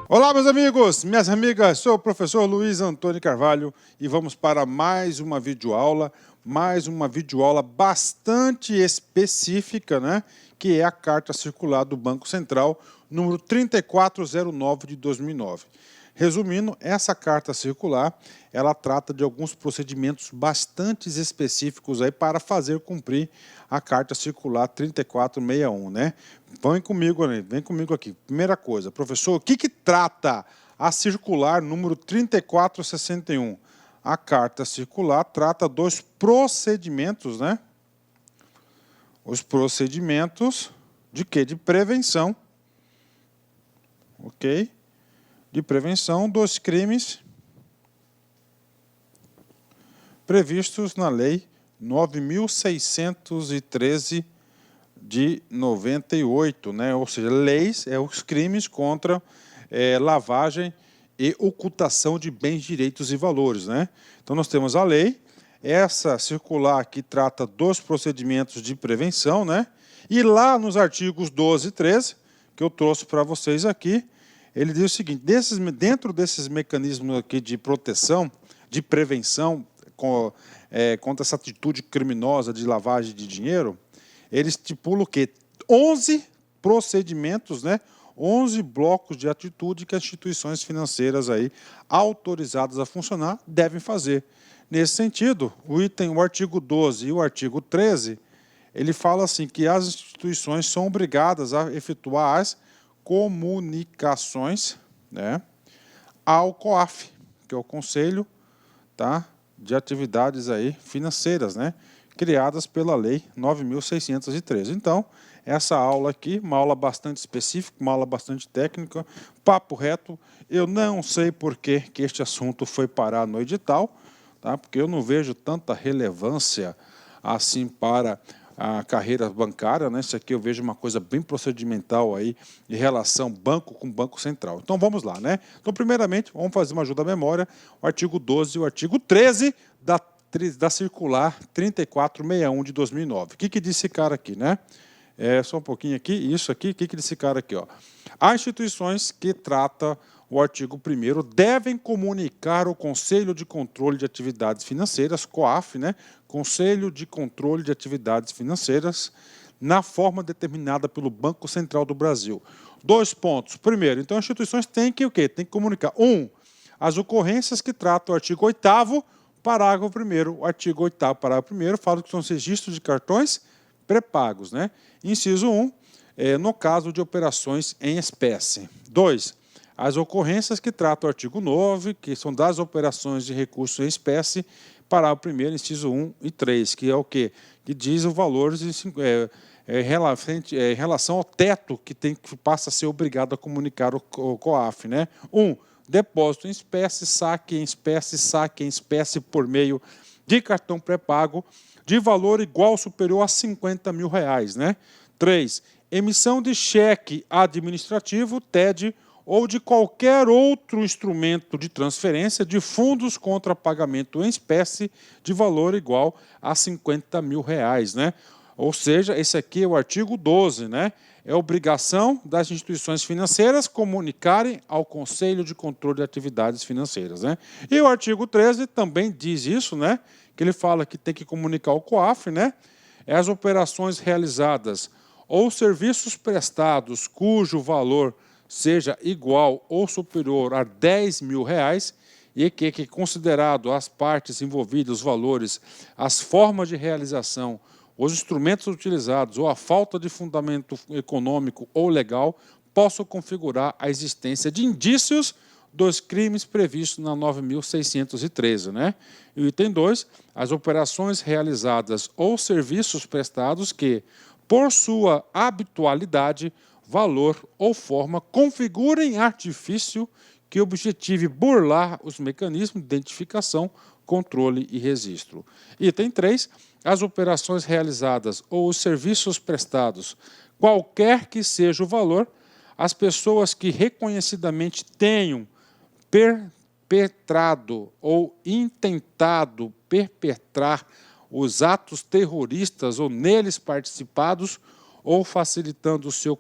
Olá, meus amigos, minhas amigas, sou o professor Luiz Antônio Carvalho e vamos para mais uma videoaula bastante específica, né? Que é a Carta Circular do Banco Central, número 3409 de 2009. Resumindo, essa carta circular, ela trata de alguns procedimentos bastante específicos aí para fazer cumprir a carta circular 3461, né? Vem comigo aqui. Primeira coisa, professor, o que trata a circular número 3461? A carta circular trata dos procedimentos, né? Os procedimentos de quê? De prevenção, ok? De prevenção dos crimes previstos na Lei 9.613 de 98, né? Ou seja, leis, os crimes contra lavagem e ocultação de bens, direitos e valores, né? Então, nós temos a lei, essa circular que trata dos procedimentos de prevenção, né? E lá nos artigos 12 e 13, que eu trouxe para vocês aqui, ele diz o seguinte: dentro desses mecanismos aqui de proteção, de prevenção contra essa atitude criminosa de lavagem de dinheiro, ele estipula o quê? 11 procedimentos, né? 11 blocos de atitude que as instituições financeiras aí, autorizadas a funcionar devem fazer. Nesse sentido, o artigo 12 e o artigo 13, ele fala assim que as instituições são obrigadas a efetuar as comunicações, né, ao COAF, que é o Conselho, tá, de Atividades aí financeiras, né, criadas pela Lei 9.613. Então, essa aula aqui, uma aula bastante específica, uma aula bastante técnica, papo reto. Eu não sei por que este assunto foi parar no edital, tá, porque eu não vejo tanta relevância assim para a carreira bancária, né? Isso aqui eu vejo uma coisa bem procedimental aí em relação banco com Banco Central. Então vamos lá, né? Então, primeiramente, vamos fazer uma ajuda à memória, o artigo 12 e o artigo 13 da circular 3461 de 2009. O que diz esse cara aqui, né? Só um pouquinho aqui, isso aqui, o que diz esse cara aqui, ó? As instituições que trata o artigo 1º devem comunicar ao Conselho de Controle de Atividades Financeiras, COAF, né? Conselho de Controle de Atividades Financeiras, na forma determinada pelo Banco Central do Brasil. 2 pontos. Primeiro, então as instituições têm que o quê? Tem que comunicar. 1. As ocorrências que tratam o artigo 8º, parágrafo 1º. O artigo 8º, parágrafo 1º, fala que são os registros de cartões pré-pagos, né? Inciso 1, no caso de operações em espécie. 2. As ocorrências que tratam o artigo 9, que são das operações de recursos em espécie, parágrafo 1º, inciso 1 e 3, que é o quê? Que diz o valor em relação ao teto que passa a ser obrigado a comunicar o COAF, né? 1. Depósito em espécie, saque em espécie por meio de cartão pré-pago, de valor igual ou superior a R$50 mil, né? 3. Emissão de cheque administrativo, TED, ou de qualquer outro instrumento de transferência de fundos contra pagamento em espécie de valor igual a R$50 mil, né? Ou seja, esse aqui é o artigo 12, né? É obrigação das instituições financeiras comunicarem ao Conselho de Controle de Atividades Financeiras, né? E o artigo 13 também diz isso, né? Que ele fala que tem que comunicar ao COAF, né? As operações realizadas ou serviços prestados cujo valor seja igual ou superior a R$10 mil e que considerado as partes envolvidas, os valores, as formas de realização, os instrumentos utilizados ou a falta de fundamento econômico ou legal possam configurar a existência de indícios dos crimes previstos na 9.613, né? E o item 2, as operações realizadas ou serviços prestados que, por sua habitualidade, valor ou forma, configurem artifício que objetive burlar os mecanismos de identificação, controle e registro. Item 3, as operações realizadas ou os serviços prestados, qualquer que seja o valor, as pessoas que reconhecidamente tenham perpetrado ou intentado perpetrar os atos terroristas ou neles participados, ou facilitando o seu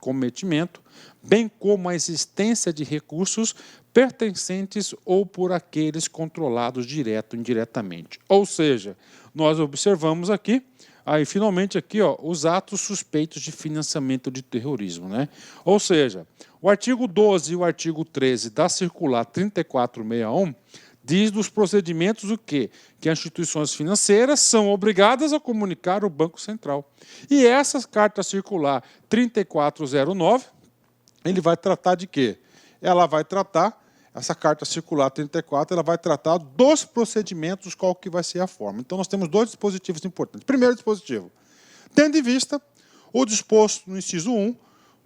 cometimento, bem como a existência de recursos pertencentes ou por aqueles controlados direto ou indiretamente. Ou seja, nós observamos aqui, aí finalmente aqui, ó, os atos suspeitos de financiamento de terrorismo, né? Ou seja, o artigo 12 e o artigo 13 da circular 3461 diz dos procedimentos o quê? Que as instituições financeiras são obrigadas a comunicar ao Banco Central. E essa carta circular 3409, ele vai tratar de quê? Ela vai tratar, essa carta circular 34, ela vai tratar dos procedimentos, qual que vai ser a forma. Então, nós temos dois dispositivos importantes. Primeiro dispositivo, tendo em vista o disposto no inciso 1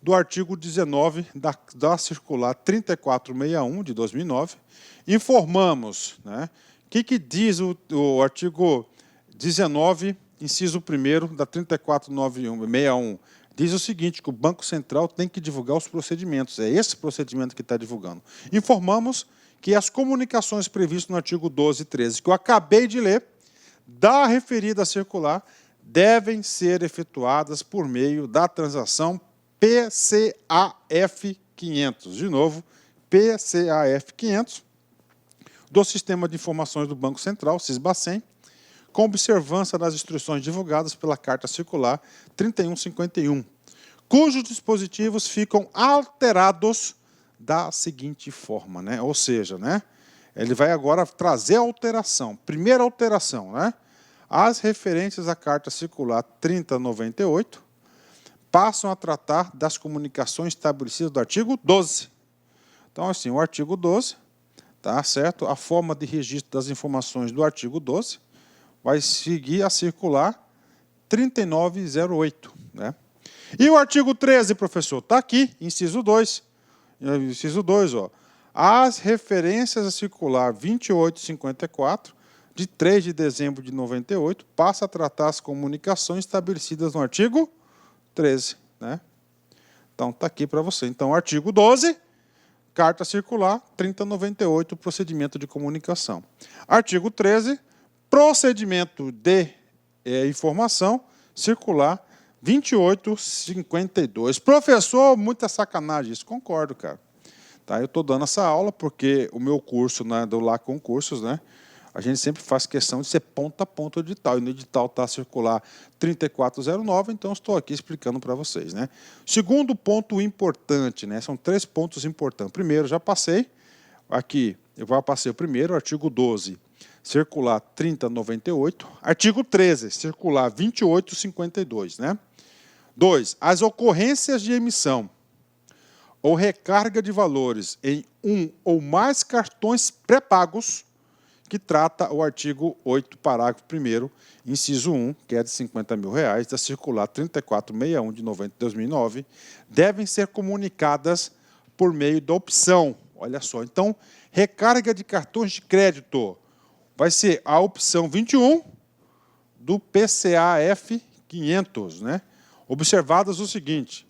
do artigo 19 da circular 3461 de 2009, informamos, né, que diz o artigo 19, inciso 1 da 3461, diz o seguinte, que o Banco Central tem que divulgar os procedimentos, é esse procedimento que está divulgando. Informamos que as comunicações previstas no artigo 12 e 13, que eu acabei de ler, da referida circular, devem ser efetuadas por meio da transação PCAF 500, de novo, PCAF 500, do Sistema de Informações do Banco Central, SISBACEN, com observância das instruções divulgadas pela Carta Circular 3151, cujos dispositivos ficam alterados da seguinte forma, né? Ou seja, né, ele vai agora trazer a alteração. Primeira alteração, né? As referências à Carta Circular 3098 passam a tratar das comunicações estabelecidas do artigo 12. Então, assim, o artigo 12, tá certo? A forma de registro das informações do artigo 12 vai seguir a circular 3908, né? E o artigo 13, professor, está aqui, inciso 2. Inciso 2, ó. As referências à circular 2854, de 3 de dezembro de 98, passa a tratar as comunicações estabelecidas no artigo 13, né? Então, está aqui para você. Então, artigo 12, Carta Circular 3098, procedimento de comunicação. Artigo 13, procedimento de informação, circular 2852. Professor, muita sacanagem isso. Concordo, cara. Tá, eu estou dando essa aula porque o meu curso, né, do Lá com Cursos, né, a gente sempre faz questão de ser ponta a ponta o edital. E no edital está circular 3409, então estou aqui explicando para vocês, né. Segundo ponto importante, né, são 3 pontos importantes. Primeiro, já passei aqui, eu já passei o primeiro, artigo 12, circular 3098, artigo 13, circular 2852, né. 2. As ocorrências de emissão ou recarga de valores em um ou mais cartões pré-pagos, que trata o artigo 8, parágrafo 1º, inciso 1, que é de R$50 mil, da circular 3461 de 2009, devem ser comunicadas por meio da opção. Olha só, então, recarga de cartões de crédito vai ser a opção 21 do PCAF 500, né? Observadas o seguinte: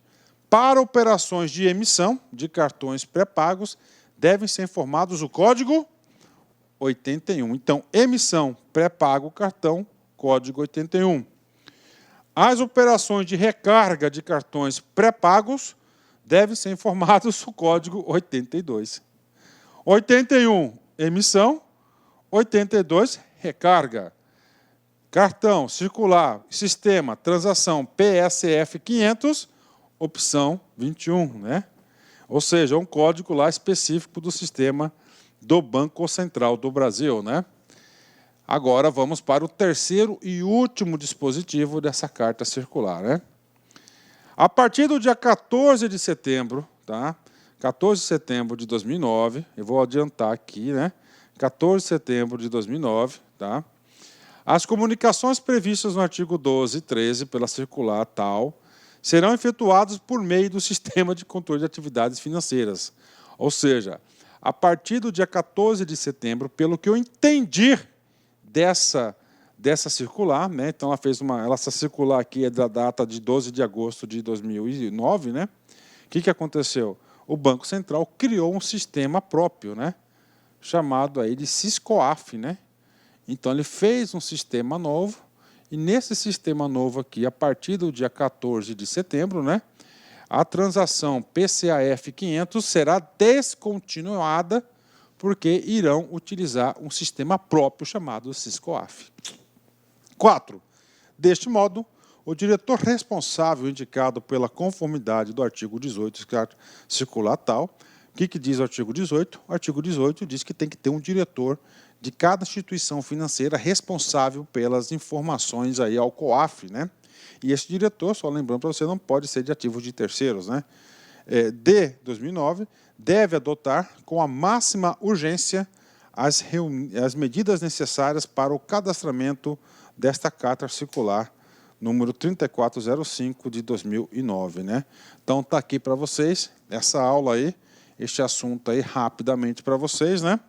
para operações de emissão de cartões pré-pagos, devem ser informados o código 81. Então, emissão, pré-pago, cartão, código 81. As operações de recarga de cartões pré-pagos devem ser informados o código 82. 81, emissão. 82, recarga. Cartão, circular, sistema, transação, PSF 500, opção 21, né? Ou seja, um código lá específico do sistema do Banco Central do Brasil, né? Agora vamos para o terceiro e último dispositivo dessa carta circular, né? A partir do dia 14 de setembro, tá? 14 de setembro de 2009, eu vou adiantar aqui, né? 14 de setembro de 2009, tá? As comunicações previstas no artigo 12 e 13 pela circular tal serão efetuadas por meio do sistema de controle de atividades financeiras. Ou seja, a partir do dia 14 de setembro, pelo que eu entendi dessa circular, né? Então essa circular aqui é da data de 12 de agosto de 2009, né? O que aconteceu? O Banco Central criou um sistema próprio, né? Chamado aí de SISCOAF, né? Então ele fez um sistema novo E nesse sistema novo aqui, a partir do dia 14 de setembro, né, a transação PCAF 500 será descontinuada porque irão utilizar um sistema próprio chamado SysCoaf. 4. Deste modo, o diretor responsável indicado pela conformidade do artigo 18 circular tal. O que diz o artigo 18? O artigo 18 diz que tem que ter um diretor de cada instituição financeira responsável pelas informações aí ao COAF, né? E esse diretor, só lembrando para você, não pode ser de ativos de terceiros, né? De 2009, deve adotar com a máxima urgência as medidas necessárias para o cadastramento desta carta circular número 3405 de 2009, né? Então tá aqui para vocês essa aula aí, este assunto aí rapidamente para vocês, né?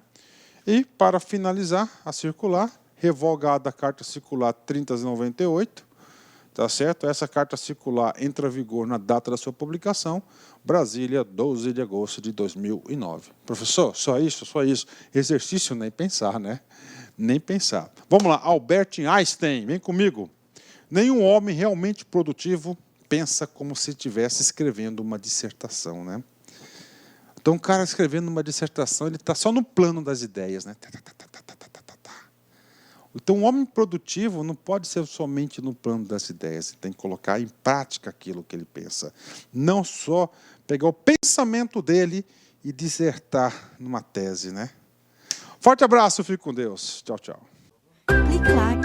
E para finalizar a circular, revogada a carta circular 3098, tá certo? Essa carta circular entra em vigor na data da sua publicação, Brasília, 12 de agosto de 2009. Professor, só isso, só isso. Exercício nem pensar, né? Nem pensar. Vamos lá, Albert Einstein, vem comigo. Nenhum homem realmente produtivo pensa como se estivesse escrevendo uma dissertação, né? Então, o cara escrevendo uma dissertação, ele está só no plano das ideias, né? Então, um homem produtivo não pode ser somente no plano das ideias, ele tem que colocar em prática aquilo que ele pensa. Não só pegar o pensamento dele e dissertar numa tese, né? Forte abraço, fique com Deus. Tchau, tchau. Clique like.